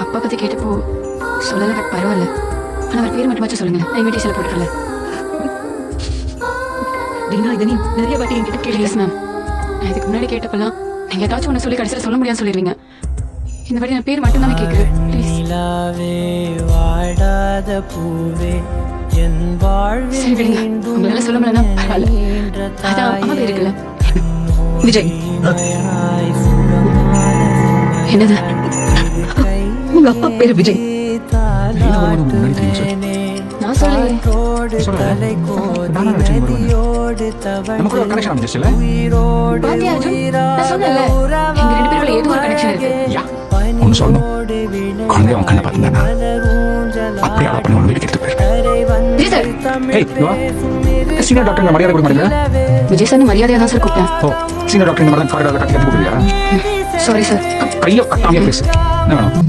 அப்பா பத்தி கேட்டப்போ சொல்லல, பரவாயில்ல. ஆனா அவர் பேர் மட்டுமாச்சும் சொல்லுங்க, நான் இன்விடேஷன்ல போட்டுக்கல. ரீனா, இதை நீ நிறைய வாட்டி என்கிட்ட ப்ளீஸ் மேம், நான் இதுக்கு முன்னாடி கேட்டப்பெல்லாம் நீங்க ஏதாச்சும் ஒன்று சொல்லி கடைசியில் சொல்ல முடியாது சொல்லிடுவீங்க. இந்த மாதிரி நான் பேர் மட்டும் தானே கேட்குறேன். ப்ளீஸ். சரி விடுங்க, உங்களால சொல்ல முடியலன்னா பரவாயில்ல. அதான் அம்மா பேர் இருக்குல்ல, விஜய். என்னது? உங்க அப்பா பேரு விஜய். நான் சொல்லலையே. பாத்தியா அர்ஜுன், நான் சொன்னேன்ல, எங்க ரெண்டு பேருக்குள்ள ஏதோ ஒரு கனெக்ஷன் இருக்கு. ஒன்னு சொல்லணும், குழந்தை அவன் கண்ணை பார்த்துட்டானா அப்படி அவள் பண்ணி வீட்டுக்கு எடுத்து போயிருக்கேன். விஜய் சார். சீனியர் டாக்டர் மரியாதை கொடுக்க மாட்டேங்க. விஜய் சார் மரியாதையா தான் சார் கூப்பிட்டேன். ஓ, சீனியர் டாக்டர் இந்த மாதிரி தான் கார்டு கட்டி கட்டி கொடுக்குறியா? Sorry sir. கையை கட்டாமையே பேசு. என்ன வேணும்?